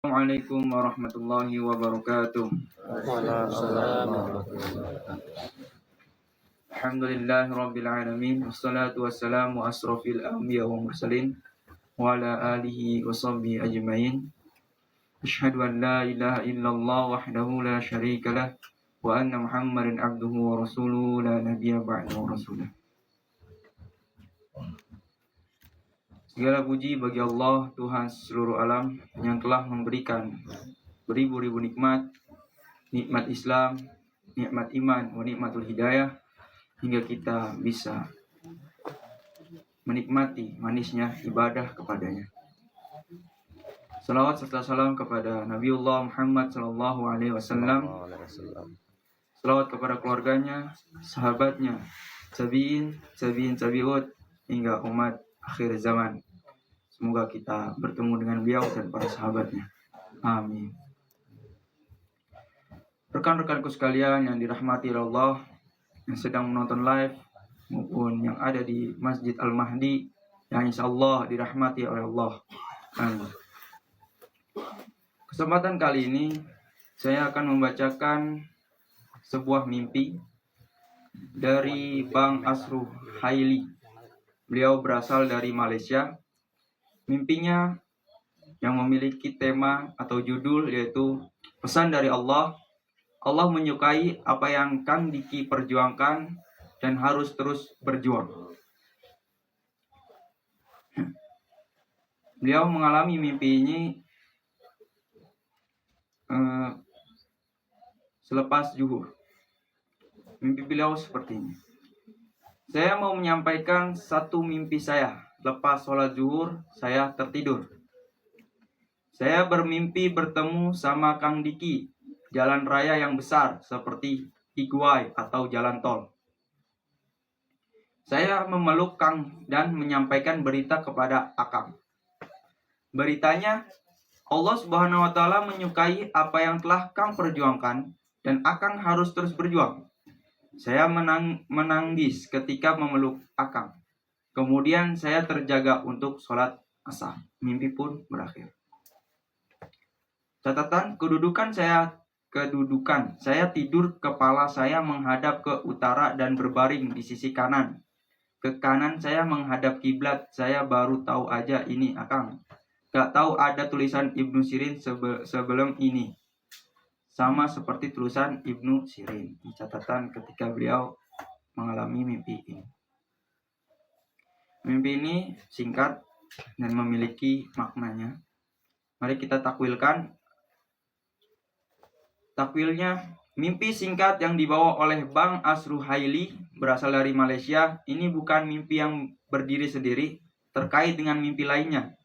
Assalamualaikum warahmatullahi wabarakatuh. Waalaikumsalam warahmatullahi wabarakatuh. Alhamdulillahirabbil alamin wassalatu wassalamu asrofil anbiya wa mursalin wa ala alihi wa sahbihi ajmain. Asyhadu an la ilaha illallah wahdahu la syarikalah wa anna Muhammadan abduhu wa rasuluhu la nabiyya ba'dahu rasulah. Segala puji bagi Allah, Tuhan seluruh alam, yang telah memberikan beribu-ribu nikmat Islam, nikmat iman, wa nikmatul hidayah, hingga kita bisa menikmati manisnya ibadah kepadanya. Salawat serta salam kepada Nabiullah Muhammad sallallahu alaihi wasallam. Salawat kepada keluarganya, sahabatnya, tabi'ut hingga umat akhir zaman. Semoga kita bertemu dengan beliau dan para sahabatnya. Amin. Rekan-rekanku sekalian yang dirahmati Allah, yang sedang menonton live maupun yang ada di Masjid Al-Mahdi, yang insyaallah dirahmati oleh Allah. Amin. Kesempatan kali ini saya akan membacakan sebuah mimpi dari Bang Asruh Haili. Beliau berasal dari Malaysia. Mimpinya yang memiliki tema atau judul yaitu pesan dari Allah. Allah menyukai apa yang Kang Diki perjuangkan dan harus terus berjuang. Beliau mengalami mimpi ini selepas zuhur. Mimpi beliau seperti ini. Saya mau menyampaikan satu mimpi saya. Lepas sholat zuhur, saya tertidur. Saya bermimpi bertemu sama Kang Diki, jalan raya yang besar seperti Higuai atau jalan tol. Saya memeluk Kang dan menyampaikan berita kepada Akang. Beritanya, Allah Subhanahu wa Ta'ala menyukai apa yang telah Kang perjuangkan dan Akang harus terus berjuang. Saya menangis ketika memeluk Akang. Kemudian saya terjaga untuk sholat asar. Mimpi pun berakhir. Catatan, kedudukan saya tidur, kepala saya menghadap ke utara dan berbaring di sisi kanan. Ke kanan saya menghadap kiblat. Saya baru tahu aja ini Akang. Gak tahu ada tulisan Ibnu Sirin sebelum ini. Sama seperti tulisan Ibnu Sirin. Ini catatan ketika beliau mengalami mimpi ini. Mimpi ini singkat dan memiliki maknanya. Mari kita takwilkan. Takwilnya, mimpi singkat yang dibawa oleh Bang Asruh Haili berasal dari Malaysia. Ini bukan mimpi yang berdiri sendiri, terkait dengan mimpi lainnya.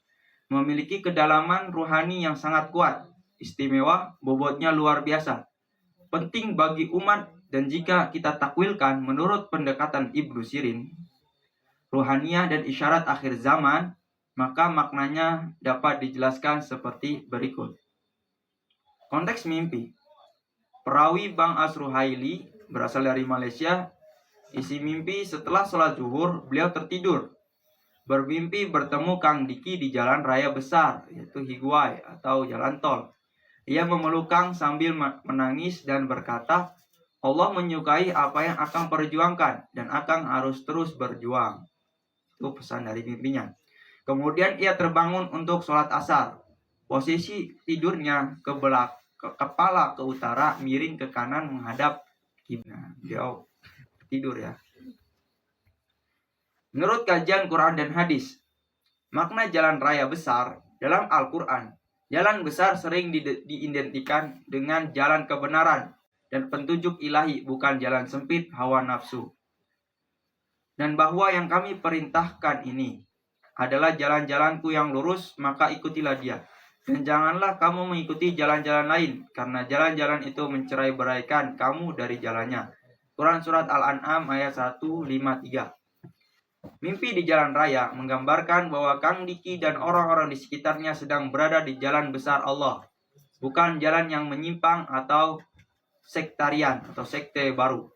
Memiliki kedalaman ruhani yang sangat kuat, istimewa, bobotnya luar biasa. Penting bagi umat, dan jika kita takwilkan menurut pendekatan Ibnu Sirin, ruhaniyah dan isyarat akhir zaman, maka maknanya dapat dijelaskan seperti berikut. Konteks mimpi. Perawi Bang Asruh Haili berasal dari Malaysia. Isi mimpi, setelah sholat zuhur, beliau tertidur. Bermimpi bertemu Kang Diki di jalan raya besar, yaitu Higuai atau jalan tol. Ia memeluk Kang sambil menangis dan berkata, Allah menyukai apa yang Akang perjuangkan dan Akang harus terus berjuang. Itu pesan dari mimpinya. Kemudian ia terbangun untuk sholat asar. Posisi tidurnya kepala ke utara, miring ke kanan menghadap kiblat. Dia tidur ya. Menurut kajian Quran dan hadis, makna jalan raya besar dalam Al-Quran, jalan besar sering diidentikan dengan jalan kebenaran dan petunjuk ilahi, bukan jalan sempit hawa nafsu. Dan bahwa yang kami perintahkan ini adalah jalan-jalanku yang lurus, maka ikutilah dia. Dan janganlah kamu mengikuti jalan-jalan lain, karena jalan-jalan itu mencerai-beraikan kamu dari jalannya. Quran Surat Al-An'am ayat 153. Mimpi di jalan raya menggambarkan bahwa Kang Diki dan orang-orang di sekitarnya sedang berada di jalan besar Allah, bukan jalan yang menyimpang atau sektarian atau sekte baru.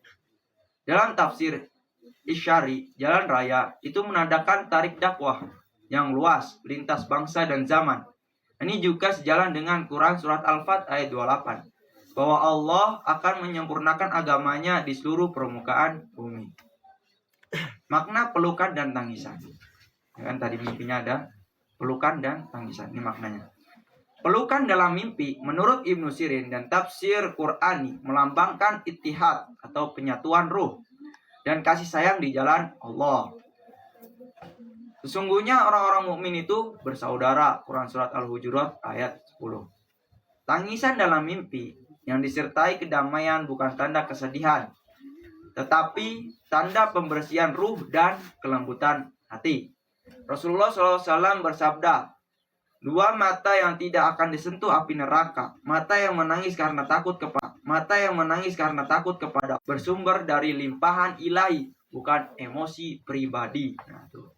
Dalam tafsir Isyari, jalan raya itu menandakan tarik dakwah yang luas lintas bangsa dan zaman. Ini juga sejalan dengan Quran surat Al-Fat ayat 28, bahwa Allah akan menyempurnakan agamanya di seluruh permukaan bumi. Makna pelukan dan tangisan. Ya kan tadi mimpinya ada pelukan dan tangisan. Ini maknanya. Pelukan dalam mimpi menurut Ibnu Sirin dan tafsir Qur'ani melambangkan ittihad atau penyatuan ruh dan kasih sayang di jalan Allah. Sesungguhnya orang-orang mukmin itu bersaudara. Quran surat Al-Hujurat ayat 10. Tangisan dalam mimpi yang disertai kedamaian bukan tanda kesedihan, tetapi tanda pembersihan ruh dan kelembutan hati. Rasulullah SAW bersabda, dua mata yang tidak akan disentuh api neraka, mata yang menangis karena takut kepada bersumber dari limpahan ilahi, bukan emosi pribadi. Nah, tuh.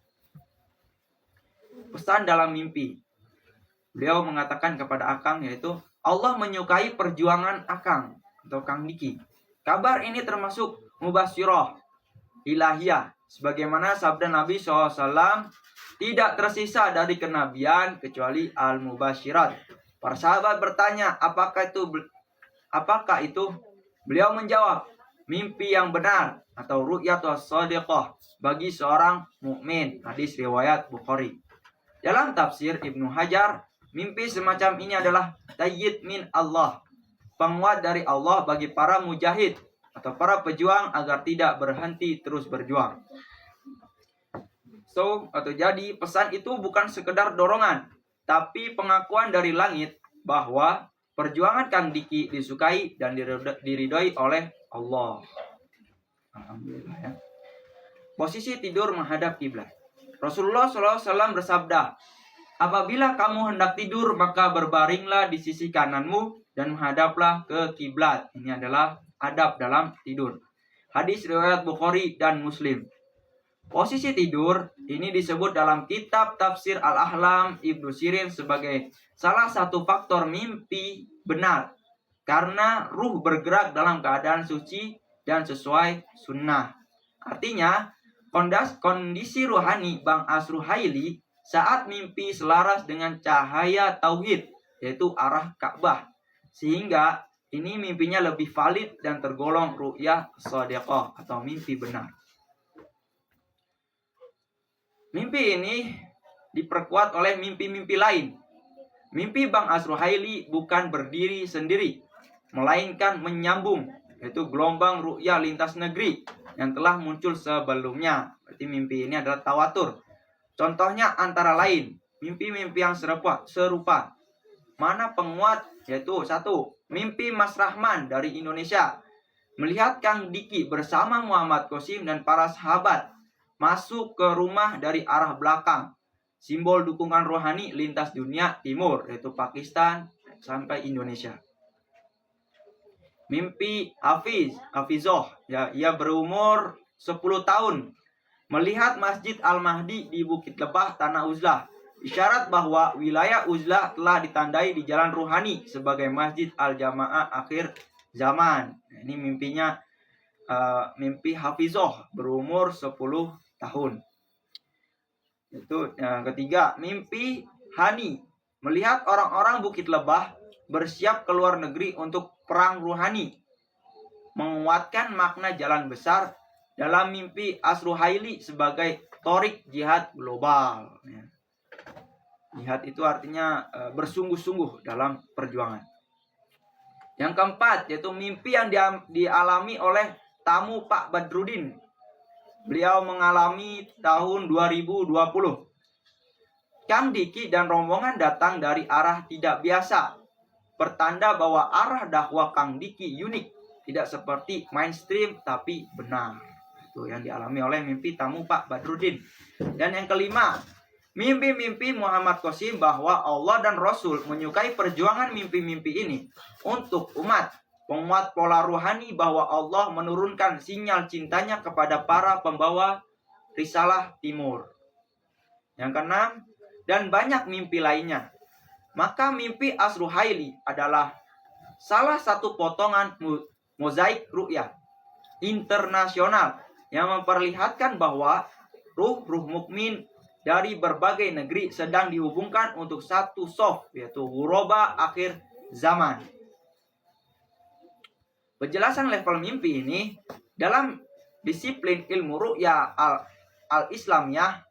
Pesan dalam mimpi. Beliau mengatakan kepada Akang, yaitu Allah menyukai perjuangan Akang atau Kang Diki. Kabar ini termasuk mubasyirah ilahiyah, sebagaimana sabda Nabi SAW, tidak tersisa dari kenabian kecuali al-mubasyirat. Para sahabat bertanya, apakah itu? Beliau menjawab, mimpi yang benar atau ru'yatus shadiqah bagi seorang mukmin. Hadis riwayat Bukhari. Dalam tafsir Ibnu Hajar, mimpi semacam ini adalah tayyid min Allah, penguat dari Allah bagi para mujahid atau para pejuang agar tidak berhenti terus berjuang. Jadi pesan itu bukan sekedar dorongan, tapi pengakuan dari langit bahwa perjuangan Kang Diki disukai dan diridhoi oleh Allah. Alhamdulillah ya. Posisi tidur menghadap kiblat. Rasulullah SAW bersabda, apabila kamu hendak tidur maka berbaringlah di sisi kananmu dan menghadaplah ke kiblat. Ini adalah adab dalam tidur. Hadis riwayat Bukhari dan Muslim. Posisi tidur ini disebut dalam kitab tafsir Al-Ahlam Ibnu Sirin sebagai salah satu faktor mimpi benar, karena ruh bergerak dalam keadaan suci dan sesuai sunnah. Artinya, kondisi rohani Bang Asruhaili saat mimpi selaras dengan cahaya tauhid, yaitu arah Ka'bah, sehingga ini mimpinya lebih valid dan tergolong ru'yah shadiqah atau mimpi benar. Mimpi ini diperkuat oleh mimpi-mimpi lain. Mimpi Bang Asruhaili bukan berdiri sendiri, melainkan menyambung, yaitu gelombang ru'yah lintas negeri yang telah muncul sebelumnya. Berarti mimpi ini adalah tawatur. Contohnya antara lain, mimpi-mimpi yang serupa. Mana penguat? Yaitu 1. Mimpi Mas Rahman dari Indonesia. Melihat Kang Diki bersama Muhammad Qasim dan para sahabat masuk ke rumah dari arah belakang. Simbol dukungan rohani lintas dunia timur, yaitu Pakistan sampai Indonesia. Mimpi Hafizoh, ya, ia berumur 10 tahun. Melihat Masjid Al-Mahdi di Bukit Lebah, Tanah Uzlah. Isyarat bahwa wilayah Uzlah telah ditandai di jalan ruhani sebagai Masjid Al-Jamaah akhir zaman. Ini mimpinya, mimpi Hafizoh berumur 10 tahun. Itu yang ketiga, mimpi Hani. Melihat orang-orang Bukit Lebah bersiap ke luar negeri untuk perang ruhani. Menguatkan makna jalan besar dalam mimpi Asruhaili sebagai torik jihad global. Jihad itu artinya bersungguh-sungguh dalam perjuangan. Yang keempat, yaitu mimpi yang dialami oleh tamu Pak Badrudin. Beliau mengalami tahun 2020. Kang Diki dan rombongan datang dari arah tidak biasa. Pertanda bahwa arah dakwah Kang Diki unik. Tidak seperti mainstream tapi benar. Itu yang dialami oleh mimpi tamu Pak Badrudin. Dan yang kelima, mimpi-mimpi Muhammad Qasim bahwa Allah dan Rasul menyukai perjuangan mimpi-mimpi ini untuk umat. Penguat pola rohani bahwa Allah menurunkan sinyal cintanya kepada para pembawa risalah timur. Yang keenam, dan banyak mimpi lainnya. Maka mimpi Asruhaili adalah salah satu potongan mozaik ru'yah internasional yang memperlihatkan bahwa ruh mukmin dari berbagai negeri sedang dihubungkan untuk satu sof, yaitu huroba akhir zaman. Penjelasan level mimpi ini dalam disiplin ilmu ru'ya al-Islamiyah,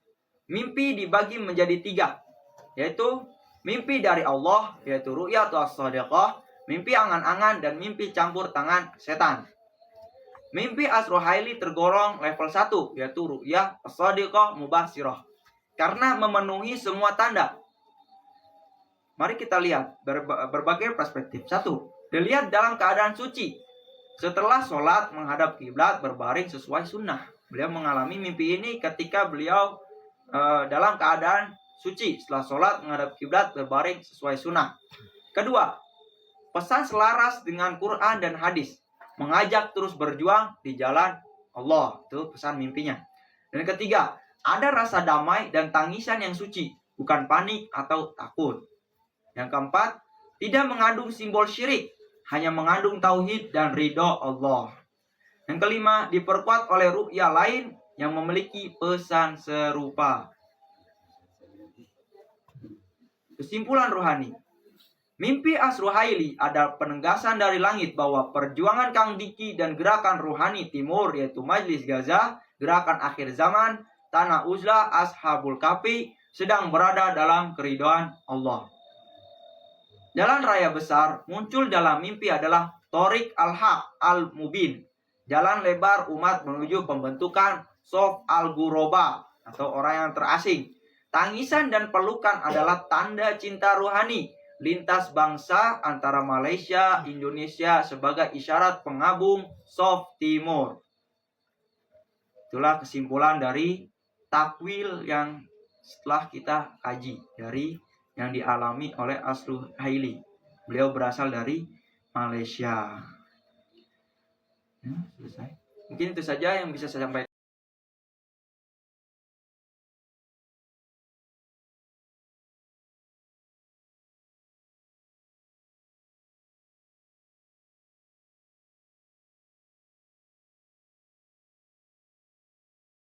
mimpi dibagi menjadi 3, yaitu mimpi dari Allah, yaitu ru'ya atau as-sadiqah, mimpi angan-angan, dan mimpi campur tangan setan. Mimpi Asruhaili tergolong level 1, yaitu ru'ya as-sadiqah mubashirah, karena memenuhi semua tanda. Mari kita lihat berbagai perspektif. 1. Dilihat dalam keadaan suci. Setelah sholat menghadap kiblat berbaring sesuai sunnah. Beliau mengalami mimpi ini ketika beliau dalam keadaan suci. Setelah sholat menghadap kiblat berbaring sesuai sunnah. Kedua, pesan selaras dengan Quran dan hadis. Mengajak terus berjuang di jalan Allah. Itu pesan mimpinya. Dan ketiga, ada rasa damai dan tangisan yang suci, bukan panik atau takut. Yang keempat, tidak mengandung simbol syirik, hanya mengandung tauhid dan ridho Allah. Yang kelima, diperkuat oleh ru'ya lain yang memiliki pesan serupa. Kesimpulan rohani. Mimpi Asruhaili adalah penegasan dari langit bahwa perjuangan Kang Diki dan gerakan rohani timur, yaitu Majlis Gaza, gerakan akhir zaman, Tanah Uzlah, Ashabul Kafi, sedang berada dalam keridhaan Allah. Jalan raya besar muncul dalam mimpi adalah Torik al-Haq al-Mubin, jalan lebar umat menuju pembentukan Sof al-Guroba atau orang yang terasing. Tangisan dan pelukan adalah tanda cinta rohani lintas bangsa antara Malaysia, Indonesia sebagai isyarat pengabung Sof Timur. Itulah kesimpulan dari takwil yang setelah kita kaji dari yang dialami oleh Asruhaili. Beliau berasal dari Malaysia. Selesai. Mungkin itu saja yang bisa saya sampaikan.